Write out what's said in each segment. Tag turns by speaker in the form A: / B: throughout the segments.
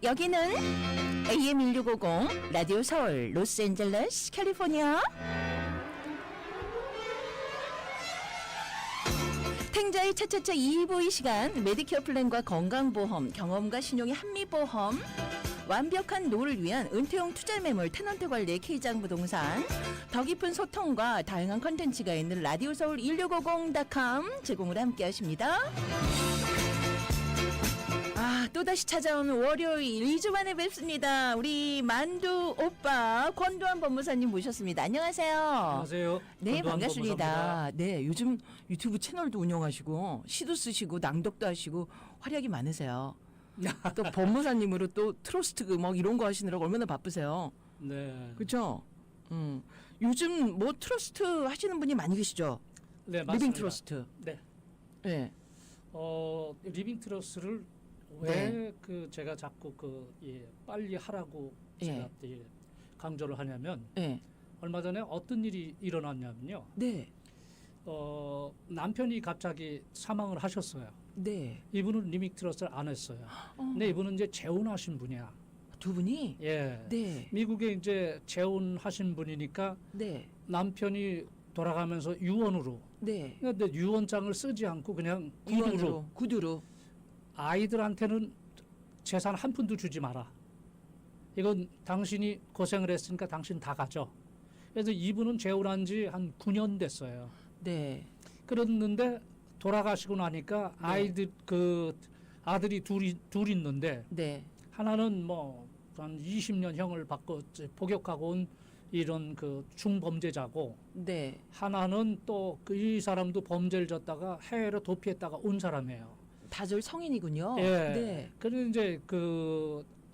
A: 여기는 AM1650 라디오 서울 로스앤젤레스 캘리포니아. 탱자의 차차차 2부 이 시간 메디케어 플랜과 건강보험, 경험과 신용의 한미보험, 완벽한 노를 위한 은퇴용 투자매물 테넌트 관리의 K장부동산, 더 깊은 소통과 다양한 컨텐츠가 있는 라디오 서울 1650.com 제공을 함께 하십니다. 또다시 찾아온 월요일 2주 만에 뵙습니다. 우리 만두 오빠 권도환 법무사님 모셨습니다. 안녕하세요.
B: 안녕하세요.
A: 네, 반갑습니다.
B: 법무사입니다.
A: 네, 요즘 유튜브 채널도 운영하시고 시도 쓰시고 낭독도 하시고 활약이 많으세요. 또 법무사님으로 또 트러스트 뭐 이런 거 하시느라고 얼마나 바쁘세요.
B: 네.
A: 그렇죠? 요즘 뭐 트러스트 하시는 분이 많이 계시죠?
B: 네, 맞습니다.
A: 리빙 트러스트.
B: 네.
A: 네.
B: 리빙 트러스를 왜 제가 자꾸 빨리 하라고 제가 강조를 하냐면 얼마 전에 어떤 일이 일어났냐면요.
A: 네.
B: 남편이 갑자기 사망을 하셨어요.
A: 네.
B: 이분은 리빙 트러스를 안 했어요. 근데 이분은 이제 재혼하신 분이야.
A: 두 분이?
B: 예.
A: 네.
B: 미국에 이제 재혼하신 분이니까
A: 네.
B: 남편이 돌아가면서 유언으로.
A: 네.
B: 근데 유언장을 쓰지 않고 그냥
A: 구두로.
B: 아이들한테는 재산 한 푼도 주지 마라. 이건 당신이 고생을 했으니까 당신 다 가져. 그래서 이분은 재혼한 지 한 9년 됐어요.
A: 네.
B: 그랬는데 돌아가시고 나니까 아이들 아들이 둘 있는데
A: 네.
B: 하나는 뭐 한 20년 형을 받고 복역하고 온 이런 중범죄자고
A: 네.
B: 하나는 또 이 사람도 범죄를 졌다가 해외로 도피했다가 온 사람이에요.
A: 다들 성인이군요.
B: 예.
A: 네.
B: 그래서 이제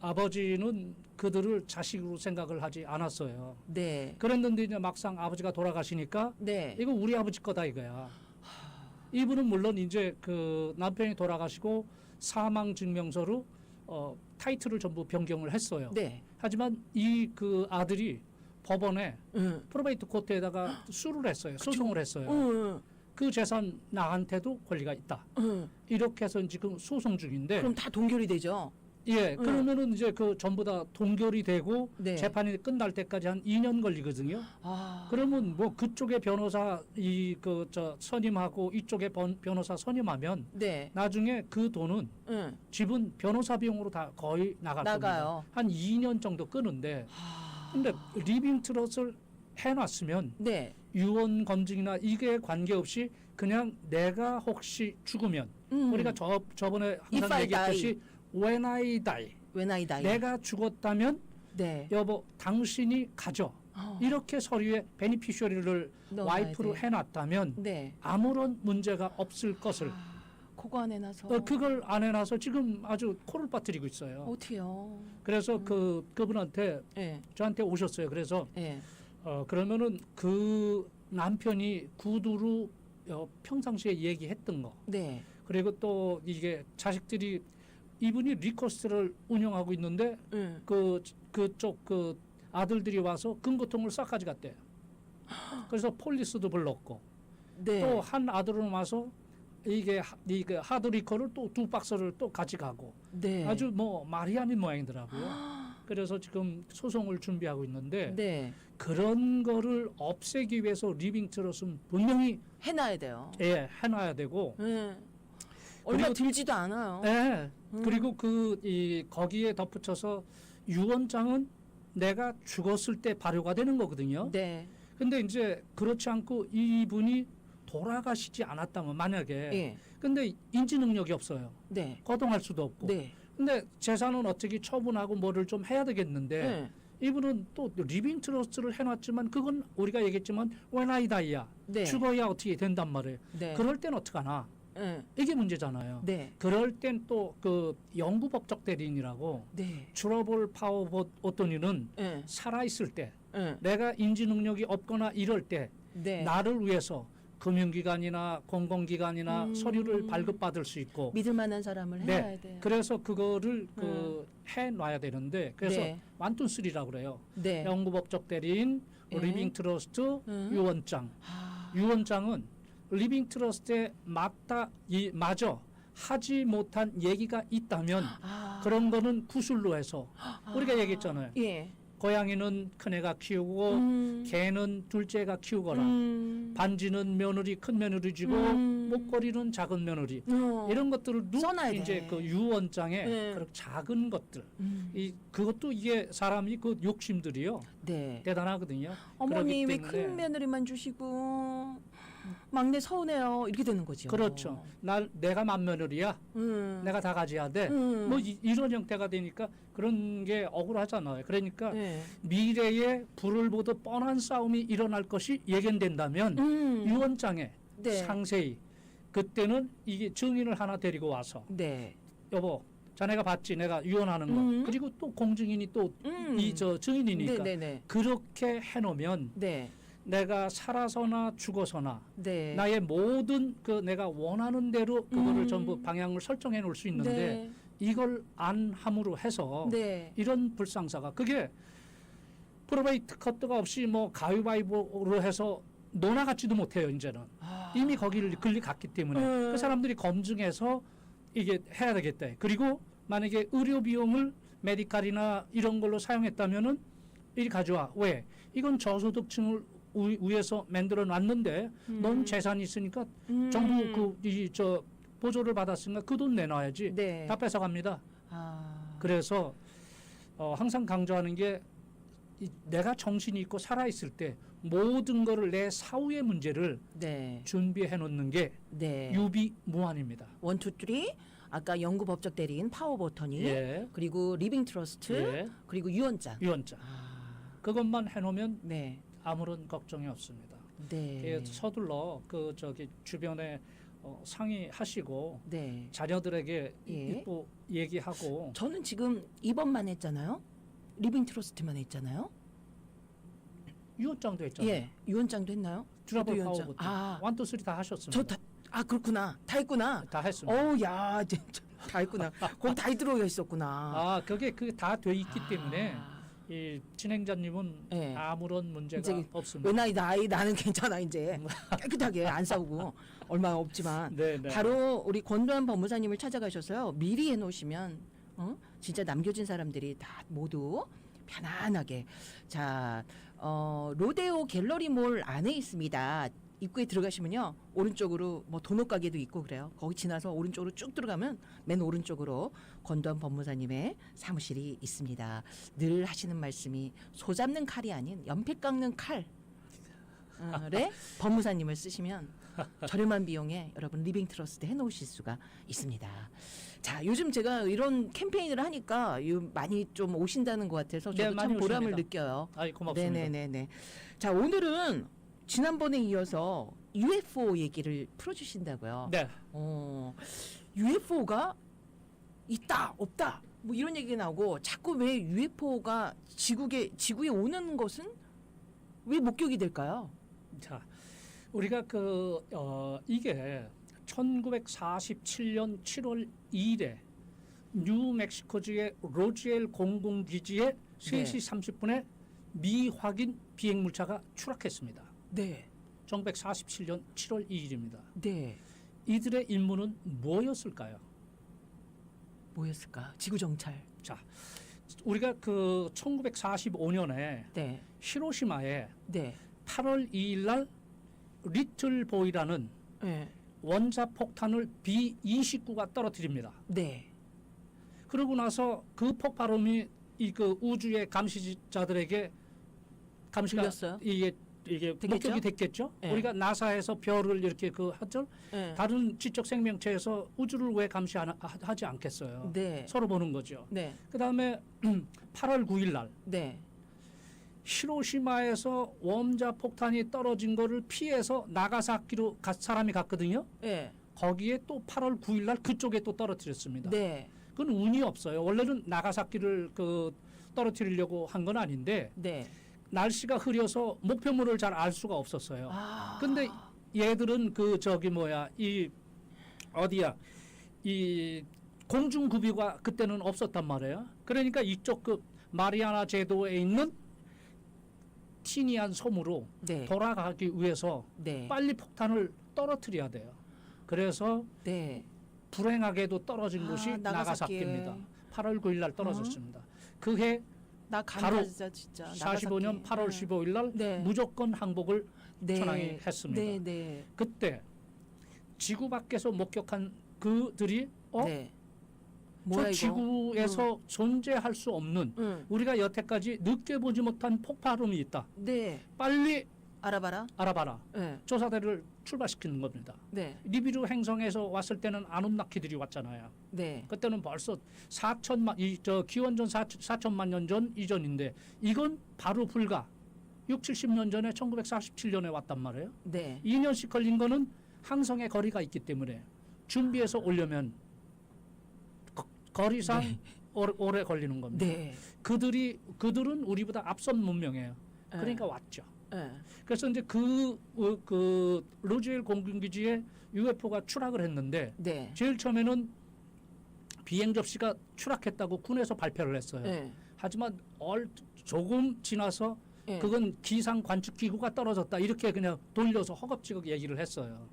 B: 아버지는 그들을 자식으로 생각을 하지 않았어요.
A: 네.
B: 그랬는데 이제 막상 아버지가 돌아가시니까
A: 네.
B: 이거 우리 아버지 거다 이거야. 이분은 물론 이제 남편이 돌아가시고 사망 증명서로 타이틀을 전부 변경을 했어요.
A: 네.
B: 하지만 아들이 법원에 프로베이트 코트에다가 수를 했어요. 소송을 했어요. 그 재산 나한테도 권리가 있다. 이렇게 해서 지금 소송 중인데.
A: 그럼 다 동결이 되죠?
B: 예, 그러면은 이제 전부 다 동결이 되고
A: 네.
B: 재판이 끝날 때까지 한 2년 걸리거든요. 그러면 뭐 그쪽에 변호사 선임하고 이쪽에 변호사 선임하면
A: 네.
B: 나중에 그 돈은 집은 변호사 비용으로 다 거의 나갈 겁니다. 한 2년 정도 끄는데. 근데 리빙 트러스를 해놨으면
A: 네.
B: 유언 검증이나 이게 관계없이 그냥 내가 혹시 죽으면 우리가 저번에 항상 얘기했듯이 when I die 내가 죽었다면
A: 네.
B: 여보 당신이 가져 이렇게 서류에 베니피셔리를 와이프로 해놨다면
A: 네.
B: 아무런 문제가 없을 것을
A: 그거 안 해놔서
B: 그걸 안 해놔서 지금 아주 코를 빠뜨리고 있어요.
A: 어떻게요?
B: 그래서 그분한테 저한테 오셨어요. 그래서 그러면은 남편이 구두로 평상시에 얘기했던 거.
A: 네.
B: 그리고 또 이게 자식들이 이분이 리코스를 운영하고 있는데 그쪽 아들들이 와서 금고통을 싹 가져갔대요. 그래서 폴리스도 불렀고
A: 네.
B: 또 한 아들은 와서 이게 하드 리커를 또 2박스를 또 가져가고
A: 네.
B: 아주 뭐 말이 아닌 모양이더라고요. 그래서 지금 소송을 준비하고 있는데
A: 네.
B: 그런 거를 없애기 위해서 리빙 트러스는 분명히
A: 해놔야 돼요.
B: 해놔야 되고
A: 얼마 들지도 않아요.
B: 그리고 거기에 덧붙여서 유언장은 내가 죽었을 때 발효가 되는 거거든요.
A: 네.
B: 근데 이제 그렇지 않고 이분이 돌아가시지 않았다면 만약에 근데 인지 능력이 없어요.
A: 네.
B: 거동할 수도 없고.
A: 네.
B: 근데 재산은 어떻게 처분하고 뭐를 좀 해야 되겠는데 이분은 또 리빙 트러스트를 해놨지만 그건 우리가 얘기했지만 when I die야. 죽어야 어떻게 된단 말이에요. 그럴 땐 어떡하나. 이게 문제잖아요. 그럴 땐 또 영구법적 대리인이라고 트러블 파워 오토니는 살아있을 때 내가 인지 능력이 없거나 이럴 때 나를 위해서 금융기관이나 공공기관이나 서류를 발급받을 수 있고
A: 믿을 만한 사람을 해야 돼요.
B: 그래서 그거를 해놔야 되는데 그래서 완투쓰리라고 그래요. 영구법적 대리인, 리빙 트러스트, 유언장. 유언장은 리빙 트러스트에 맞아 하지 못한 얘기가 있다면 그런 거는 구술로 해서 우리가 얘기했잖아요.
A: 예.
B: 고양이는 큰애가 키우고 개는 둘째가 키우거라. 반지는 며느리 큰 며느리 쥐고 목걸이는 작은 며느리. 이런 것들을 이제
A: 돼.
B: 그 유언장에 그런 작은 것들. 그것도 이게 사람이 그 욕심들이요.
A: 네.
B: 대단하거든요.
A: 어머니 왜
B: 그렇기
A: 큰
B: 때문에
A: 며느리만 주시고 막내 서운해요. 이렇게 되는 거죠.
B: 그렇죠. 내가 맏며느리야. 내가 다 가져야 돼. 뭐 이런 형태가 되니까 그런 게 억울하잖아요. 그러니까
A: 네.
B: 미래에 불을 보듯 뻔한 싸움이 일어날 것이 예견된다면 유언장에
A: 네.
B: 상세히 그때는 이게 증인을 하나 데리고 와서
A: 네.
B: 여보 자네가 봤지 내가 유언하는 거 그리고 또 공증인이 또 이 저 증인이니까
A: 네네네.
B: 그렇게 해놓으면
A: 네.
B: 내가 살아서나 죽어서나
A: 네.
B: 나의 모든 그 내가 원하는 대로 그거를 전부 방향을 설정해 놓을 수 있는데
A: 네.
B: 이걸 안 함으로 해서
A: 네.
B: 이런 불상사가 그게 프로베이트 커트가 없이 뭐 가위바위보로 해서 논아 같지도 못해요 이제는 이미 거기를 글리 갔기 때문에 그 사람들이 검증해서 이게 해야 되겠다. 그리고 만약에 의료 비용을 메디칼이나 이런 걸로 사용했다면은 이리 가져와. 왜? 이건 저소득층을 위해서 만들어 놨는데 넌 재산이 있으니까 정부 저 보조를 받았으니까 그 돈 내놔야지.
A: 네.
B: 다 뺏어갑니다. 그래서 항상 강조하는 게 내가 정신이 있고 살아 있을 때 모든 거를 내 사후의 문제를
A: 네.
B: 준비해 놓는 게
A: 네.
B: 유비무환입니다.
A: 1, 2, 3 아까 영구 법적 대리인 파워 버터니
B: 예.
A: 그리고 리빙 트러스트
B: 예.
A: 그리고 유언장.
B: 유언장. 그것만 해놓으면
A: 네.
B: 아무런 걱정이 없습니다.
A: 네.
B: 서둘러 그 저기 주변에 상의하시고
A: 네.
B: 자녀들에게
A: 예.
B: 또 얘기하고.
A: 저는 지금 2번만 했잖아요. 리빙 트러스트만 했잖아요.
B: 유언장도 했잖아요.
A: 예. 유언장도 했나요?
B: 트러블
A: 저도 유언장.
B: 파워부터 1, 2, 3 다 하셨습니다.
A: 저 다 그렇구나. 다 했구나.
B: 다 했습니다.
A: 어우 야, 진짜 다 했구나. 거기 다 들어가 있었구나.
B: 그게 다 돼 있기 때문에 이 진행자님은
A: 네.
B: 아무런 문제가
A: 이제
B: 없습니다.
A: 왜 나는 괜찮아 이제 깨끗하게 안 싸우고 얼마 없지만
B: 네, 네.
A: 바로 우리 권도한 법무사님을 찾아가셔서요 미리 해놓으시면 진짜 남겨진 사람들이 다 모두 편안하게 자 로데오 갤러리몰 안에 있습니다. 입구에 들어가시면요 오른쪽으로 뭐 도넛 가게도 있고 그래요. 거기 지나서 오른쪽으로 쭉 들어가면 맨 오른쪽으로 권도한 법무사님의 사무실이 있습니다. 늘 하시는 말씀이 소 잡는 칼이 아닌 연필 깎는 칼. 래 법무사님을 쓰시면 저렴한 비용에 여러분 리빙 트러스트 해놓으실 수가 있습니다. 자 요즘 제가 이런 캠페인을 하니까 많이 좀 오신다는 것 같아서 저도 참 보람을 느껴요.
B: 고맙습니다.
A: 네네네네. 자 오늘은 지난번에 이어서 UFO 얘기를 풀어주신다고요.
B: 네.
A: UFO가 있다 없다 뭐 이런 얘기 나오고 자꾸 왜 UFO가 지구에 오는 것은 왜 목격이 될까요?
B: 자, 우리가 이게 1947년 7월 2일에 뉴멕시코주의 로지엘 공군기지에 3시 30분에 미확인 비행물체가 추락했습니다.
A: 네.
B: 1947년 7월 2일입니다.
A: 네.
B: 이들의 임무는 뭐였을까요?
A: 뭐였을까? 지구 정찰.
B: 자, 우리가 1945년에
A: 네.
B: 히로시마에
A: 네.
B: 8월 2일 날 리틀 보이라는
A: 네.
B: 원자 폭탄을 B-29가 떨어뜨립니다.
A: 네.
B: 그러고 나서 그 폭발음이 그 우주의 감시자들에게 감시가
A: 들렸어요?
B: 이게 목격이 됐겠죠.
A: 네.
B: 우리가 나사에서 별을 이렇게 하죠.
A: 네.
B: 다른 지적 생명체에서 우주를 왜 감시하지 않겠어요.
A: 네.
B: 서로 보는 거죠.
A: 네.
B: 그다음에 8월 9일 날
A: 네.
B: 히로시마에서 원자 폭탄이 떨어진 거를 피해서 나가사키로 사람이 갔거든요.
A: 네.
B: 거기에 또 8월 9일 날 그쪽에 또 떨어뜨렸습니다.
A: 네.
B: 그건 운이 없어요. 원래는 나가사키를 떨어뜨리려고 한 건 아닌데
A: 네.
B: 날씨가 흐려서 목표물을 잘 알 수가 없었어요. 근데 얘들은 이 공중급유가 그때는 없었단 말이에요. 그러니까 이쪽 마리아나 제도에 있는 티니안 섬으로
A: 네.
B: 돌아가기 위해서
A: 네.
B: 빨리 폭탄을 떨어뜨려야 돼요. 그래서
A: 네.
B: 불행하게도 떨어진 곳이 나가사키입니다. 8월 9일 날 떨어졌습니다. 그해
A: 나
B: 바로
A: 진짜
B: 45년 8월 15일 날 무조건 항복을 천황이 했습니다. 그때 지구 밖에서 목격한 그들이 저 지구에서 존재할 수 없는 우리가 여태까지 느껴보지 못한 폭발음이 있다. 빨리 알아봐라. 조사대를 출발시키는 겁니다. 니비루 행성에서 왔을 때는 아누나키들이 왔잖아요. 그때는 벌써 4천만 기원전 4천만 년 전 이전인데 이건 바로 불과 60-70년 전에 1947년에 왔단 말이에요. 2년씩 걸린 거는 항성의 거리가 있기 때문에 준비해서 오려면 거리상 오래 걸리는 겁니다. 그들은 우리보다 앞선 문명이에요. 그러니까 왔죠. 그래서 이제 그 로즈웰 공군기지에 UFO가 추락을 했는데 제일 처음에는 비행 접시가 추락했다고 군에서 발표를 했어요. 하지만 조금 지나서 그건 기상 관측 기구가 떨어졌다 이렇게 그냥 돌려서 허겁지겁 얘기를 했어요.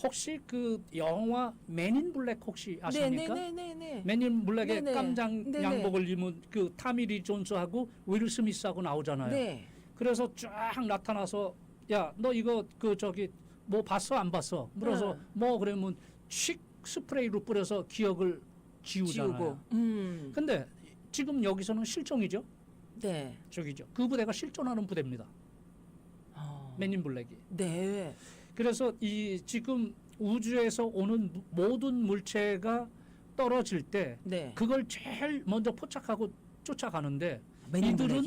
B: 혹시 그 영화 맨인 블랙 혹시 아십니까? 맨인 블랙의 깜장 양복을 입은 그 타미 리 존스하고 윌 스미스하고 나오잖아요. 그래서 쫙 나타나서 야, 너 이거 뭐 봤어 안 봤어? 물어서 뭐 그러면 칙 스프레이로 뿌려서 기억을 지우잖아요. 근데 지금 여기서는 실종이죠. 저기죠. 그 부대가 실존하는 부대입니다. 맨인 블랙이. 그래서 이 지금 우주에서 오는 모든 물체가 떨어질 때 그걸 제일 먼저 포착하고 쫓아가는데 이들은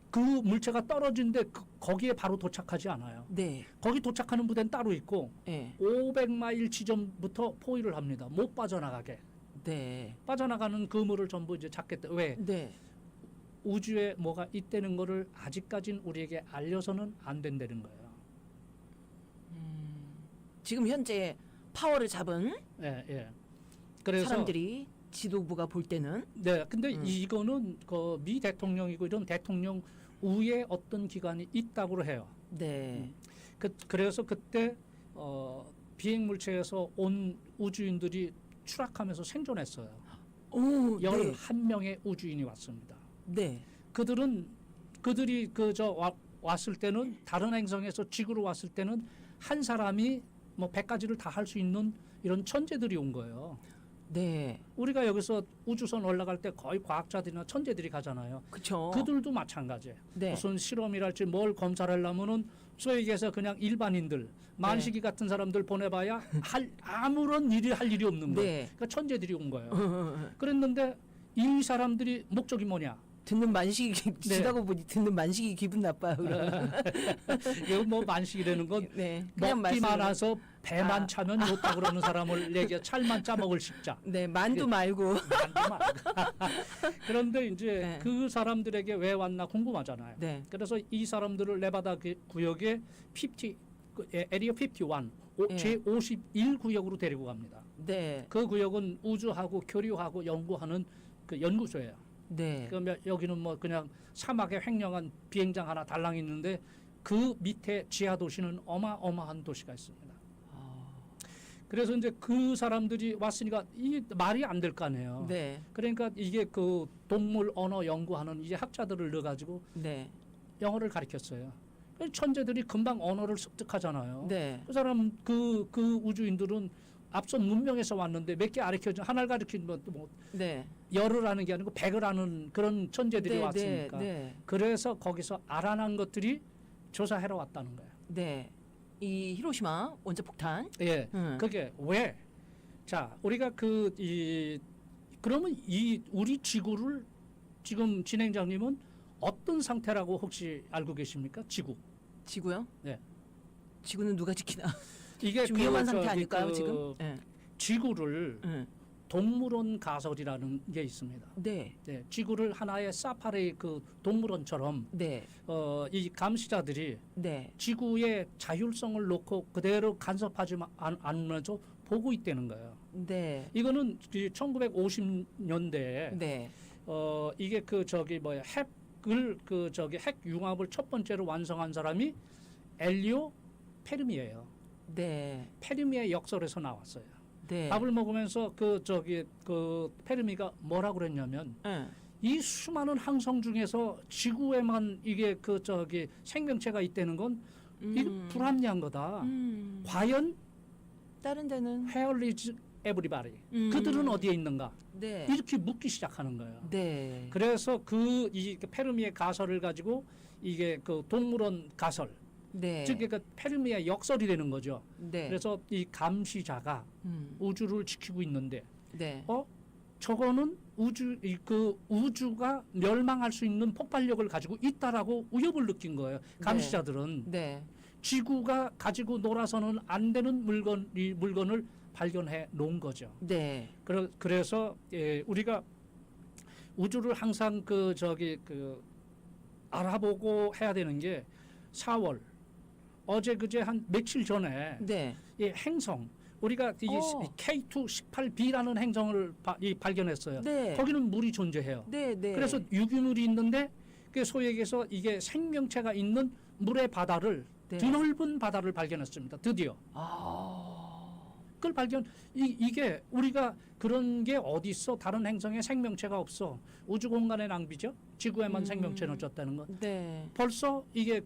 B: 그 물체가 떨어진데 거기에 바로 도착하지 않아요. 거기 도착하는 부대는 따로 있고 500마일 지점부터 포위를 합니다. 못 빠져나가게. 빠져나가는 그물을 전부 이제 잡겠다. 왜? 우주에 뭐가 있다는 거를 아직까지는 우리에게 알려서는 안 된다는 거예요.
A: 지금 현재 파워를 잡은
B: 그래서
A: 사람들이 지도부가 볼 때는
B: 근데 이거는 그 미 대통령이고 이런 대통령 우에 어떤 기관이 있다고 해요. 그래서 그때 비행 물체에서 온 우주인들이 추락하면서 생존했어요. 11명의 우주인이 왔습니다. 그들이 왔을 때는 다른 행성에서 지구로 왔을 때는 한 사람이 뭐 100가지를 다 할 수 있는 이런 천재들이 온 거예요. 우리가 여기서 우주선 올라갈 때 거의 과학자들이나 천재들이 가잖아요. 그들도 마찬가지예요. 무슨 실험이랄지 뭘 검사하려면은 소위 얘기해서 그냥 일반인들, 만식이 같은 사람들 보내봐야 아무런 할 일이 없는 거예요. 그러니까 천재들이 온 거예요. 그랬는데 이 사람들이 목적이 뭐냐?
A: 듣는 만식이 지다고 보니 듣는 만식이 기분 나빠요.
B: 이거 뭐 만식이라는 건 먹기 많아서 배만 차면 좋다 그러는 사람을 얘기해. 찰만 짜 먹을 식자.
A: 만두 말고.
B: 그런데 이제 그 사람들에게 왜 왔나 궁금하잖아요. 그래서 이 사람들을 네바다 구역에 에리어 51 제51구역으로 데리고 갑니다. 그 구역은 우주하고 교류하고 연구하는 그 연구소예요. 그러면 여기는 뭐 그냥 사막에 횡령한 비행장 하나 달랑 있는데 그 밑에 지하 도시는 어마어마한 도시가 있습니다. 그래서 이제 그 사람들이 왔으니까 이 말이 안 될 거 아니에요. 그러니까 이게 그 동물 언어 연구하는 이제 학자들을 넣어가지고 영어를 가르쳤어요. 천재들이 금방 언어를 습득하잖아요. 그 사람 그 우주인들은 앞선 문명에서 왔는데 몇 개 가르쳐줘 하나를 가르치면 뭐 열을 하는 게 아니고 100을 하는 그런 천재들이 왔으니까 그래서 거기서 알아난 것들이 조사하러 왔다는 거예요.
A: 이 히로시마 원자폭탄.
B: 그게 왜? 자, 우리가 그러면 우리 지구를 지금 진행자님은 어떤 상태라고 혹시 알고 계십니까? 지구요?
A: 지구는 누가 지키나?
B: 이게
A: 위험한 상태 아닐까요, 지금?
B: 지구를 동물원 가설이라는 게 있습니다. 지구를 하나의 사파리 그 동물원처럼 이 감시자들이 지구의 자율성을 놓고 그대로 간섭하지 않으면서 보고 있다는 거예요. 이거는 1950년대에 이게 핵 융합을 첫 번째로 완성한 사람이 엘리오 페르미예요.
A: 네.
B: 페르미의 역설에서 나왔어요.
A: 네.
B: 밥을 먹으면서 그 페르미가 뭐라고 그랬냐면 이 수많은 항성 중에서 지구에만 이게 생명체가 있다는 건 이게 불합리한 거다. 과연
A: 다른 데는
B: Where is everybody? 그들은 어디에 있는가?
A: 네.
B: 이렇게 묻기 시작하는 거예요.
A: 네.
B: 그래서 이 페르미의 가설을 가지고 이게 그 동물원 가설,
A: 네.
B: 즉 그 페르미의 역설이 되는 거죠.
A: 네.
B: 그래서 이 감시자가 우주를 지키고 있는데,
A: 네.
B: 저거는 우주가 멸망할 수 있는 폭발력을 가지고 있다라고 위협을 느낀 거예요. 감시자들은.
A: 네.
B: 지구가 가지고 놀아서는 안 되는 물건을 발견해 놓은 거죠.
A: 네.
B: 그래서 우리가 우주를 항상 알아보고 해야 되는 게 4월 어제 그제 한 며칠 전에
A: 네.
B: 이 행성 우리가 이 K2-18b라는 행성을 발견했어요.
A: 네.
B: 거기는 물이 존재해요.
A: 네, 네.
B: 그래서 유기물이 있는데 그 소위 얘기해서 이게 생명체가 있는 물의 바다를
A: 네.
B: 드넓은 바다를 발견했습니다. 드디어. 그걸 이게 우리가 그런 게 어디 있어? 다른 행성에 생명체가 없어. 우주 공간의 낭비죠. 지구에만 생명체는 줬다는 건.
A: 네.
B: 벌써 이게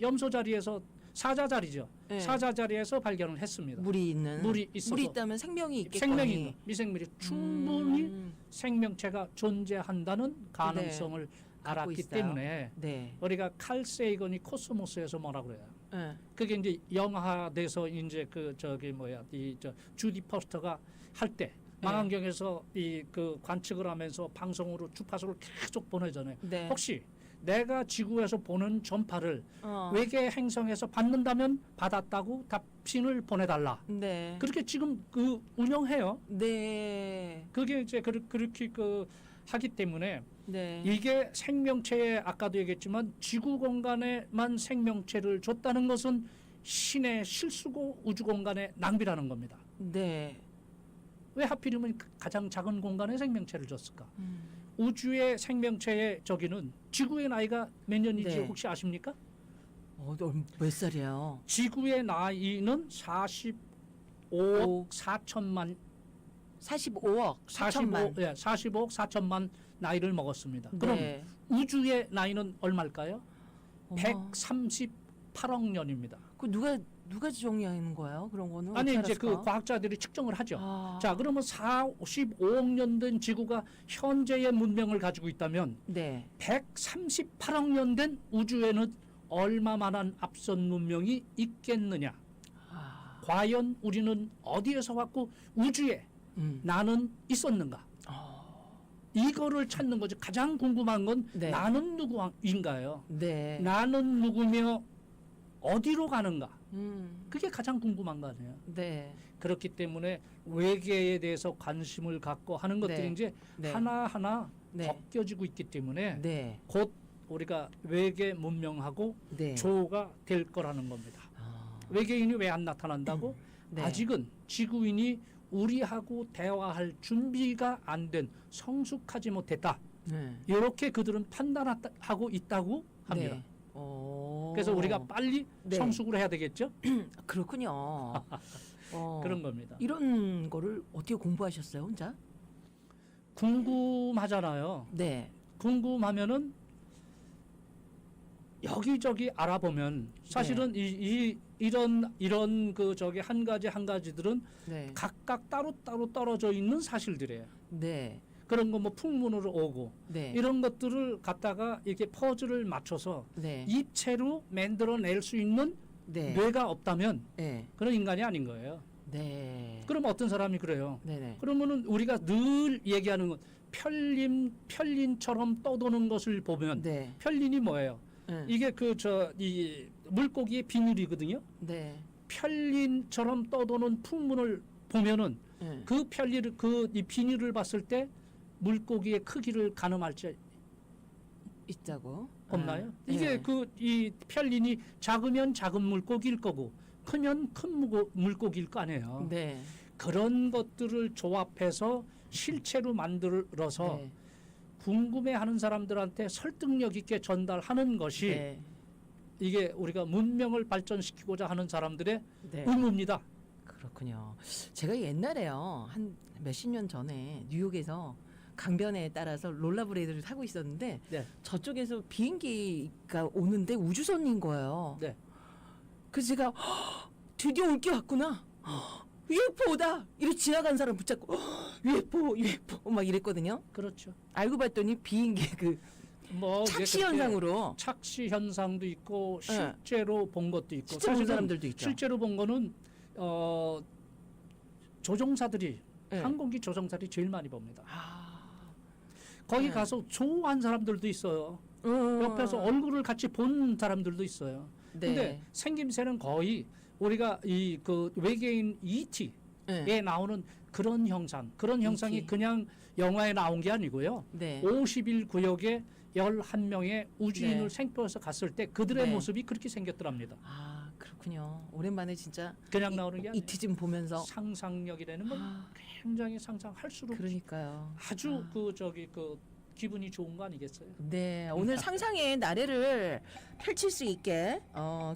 B: 염소 자리에서 사자 자리죠.
A: 네.
B: 사자 자리에서 발견을 했습니다.
A: 물이
B: 있어서
A: 있다면 생명이 있겠거니.
B: 생명이 있는 미생물이 충분히 생명체가 존재한다는 가능성을 알았기
A: 있어요.
B: 때문에
A: 네.
B: 우리가 칼 세이건이 코스모스에서 뭐라 그래요?
A: 네.
B: 그게 이제 영화돼서 이제 주디 퍼스터가 할 때 망원경에서 관측을 하면서 방송으로 주파수를 계속 보내잖아요.
A: 네.
B: 혹시 내가 지구에서 보는 전파를 외계 행성에서 받는다면 받았다고 답신을 보내달라.
A: 네.
B: 그렇게 지금 운영해요.
A: 네.
B: 그게 이제 그렇게 하기 때문에
A: 네.
B: 이게 생명체에 아까도 얘기했지만 지구 공간에만 생명체를 줬다는 것은 신의 실수고 우주 공간의 낭비라는 겁니다.
A: 네.
B: 왜 하필이면 가장 작은 공간에 생명체를 줬을까? 우주의 생명체의 저기는 지구의 나이가 몇 년인지
A: 네.
B: 혹시 아십니까?
A: 몇 살이에요?
B: 지구의 나이는 45억 4천만
A: 45억 4천만.
B: 45억 4천만 나이를 먹었습니다. 그럼
A: 네.
B: 우주의 나이는 얼마일까요? 138억 년입니다.
A: 그 누가 정리하는 거예요? 그런 거는
B: 아니
A: 어떻게
B: 이제
A: 알았을까?
B: 과학자들이 측정을 하죠. 자, 그러면 45억 년 된 지구가 현재의 문명을 가지고 있다면
A: 네.
B: 138억 년 된 우주에는 얼마만한 앞선 문명이 있겠느냐? 과연 우리는 어디에서 왔고 우주에 나는 있었는가? 이거를 찾는 거죠. 가장 궁금한 건
A: 네.
B: 나는 누구인가요?
A: 네.
B: 나는 누구며 어디로 가는가? 그게 가장 궁금한 거 아니에요.
A: 네.
B: 그렇기 때문에 외계에 대해서 관심을 갖고 하는 것들이
A: 네.
B: 이제
A: 네.
B: 하나하나
A: 네.
B: 벗겨지고 있기 때문에
A: 네.
B: 곧 우리가 외계 문명하고
A: 네.
B: 조우가 될 거라는 겁니다. 외계인이 왜 안 나타난다고?
A: 네.
B: 아직은 지구인이 우리하고 대화할 준비가 안 된 성숙하지 못했다.
A: 네.
B: 이렇게 그들은 판단하고 있다고 합니다.
A: 네.
B: 그래서 우리가 빨리
A: 네.
B: 성숙을 해야 되겠죠?
A: 그렇군요.
B: 그런 겁니다.
A: 이런 거를 어떻게 공부하셨어요, 혼자?
B: 궁금하잖아요.
A: 네.
B: 궁금하면은 여기저기 알아보면 사실은 이런 한 가지들은
A: 네.
B: 각각 따로따로 떨어져 있는 사실들이에요.
A: 네.
B: 그런 거 뭐 풍문으로 오고
A: 네.
B: 이런 것들을 갖다가 이렇게 퍼즐을 맞춰서
A: 네.
B: 입체로 만들어낼 수 있는
A: 네.
B: 뇌가 없다면
A: 네.
B: 그런 인간이 아닌 거예요.
A: 네.
B: 그럼 어떤 사람이 그래요?
A: 네네.
B: 그러면은 우리가 늘 얘기하는 건 편린처럼 떠도는 것을 보면
A: 네.
B: 편린이 뭐예요?
A: 네.
B: 이게 이 물고기의 비늘이거든요.
A: 네.
B: 편린처럼 떠도는 풍문을 보면은
A: 네.
B: 이 비닐을 봤을 때 물고기의 크기를 가늠할 수
A: 있다고?
B: 없나요?
A: 네.
B: 이게 이 편린이 작으면 작은 물고기일 거고 크면 큰 물고기일 거 아니에요.
A: 네.
B: 그런 것들을 조합해서 실체로 만들어서
A: 네.
B: 궁금해하는 사람들한테 설득력 있게 전달하는 것이
A: 네.
B: 이게 우리가 문명을 발전시키고자 하는 사람들의
A: 네.
B: 의무입니다.
A: 그렇군요. 제가 옛날에요. 한 몇십 년 전에 뉴욕에서 강변에 따라서 롤러브레이드를 타고 있었는데
B: 네.
A: 저쪽에서 비행기가 오는데 우주선인 거예요.
B: 네.
A: 그래서 제가 "헉, 드디어 올 게 왔구나. 헉, UFO다. 이렇게 지나간 사람 붙잡고 UFO 막 이랬거든요.
B: 그렇죠.
A: 알고 봤더니 비행기 그
B: 뭐
A: 착시 현상으로
B: 착시 현상도 있고
A: 네.
B: 실제로 본 것도 있고
A: 실제 본
B: 사실은
A: 사람들도 있죠.
B: 실제로 본 거는 조종사들이
A: 네.
B: 항공기 조종사들이 제일 많이 봅니다.
A: 아,
B: 거기
A: 네.
B: 가서 조우한 사람들도 있어요. 옆에서 얼굴을 같이 본 사람들도 있어요.
A: 네.
B: 근데 생김새는 거의 우리가 이 그 외계인 ET에
A: 네.
B: 나오는 그런 형상이
A: ET.
B: 그냥 영화에 나온 게 아니고요.
A: 네.
B: 51구역에 11명의 우주인을
A: 네.
B: 생포해서 갔을 때 그들의
A: 네.
B: 모습이 그렇게 생겼더랍니다.
A: 아, 그렇군요. 오랜만에 진짜
B: 그냥 나오는 게 아니에요.
A: 이티즘 보면서
B: 상상력이라는 건
A: 아,
B: 굉장히 상상할수록
A: 그러니까요.
B: 아주
A: 아.
B: 그 기분이 좋은 거 아니겠어요?
A: 네, 오늘 상상의 나래를 펼칠 수 있게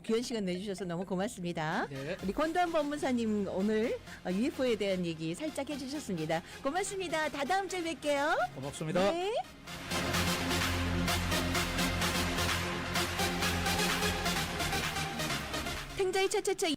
A: 귀한 시간 내주셔서 너무 고맙습니다.
B: 네.
A: 우리 권도한 법무사님 오늘 UFO에 대한 얘기 살짝 해주셨습니다. 고맙습니다. 다다음 주에 뵐게요.
B: 고맙습니다.
A: 네. 탱자의 차차차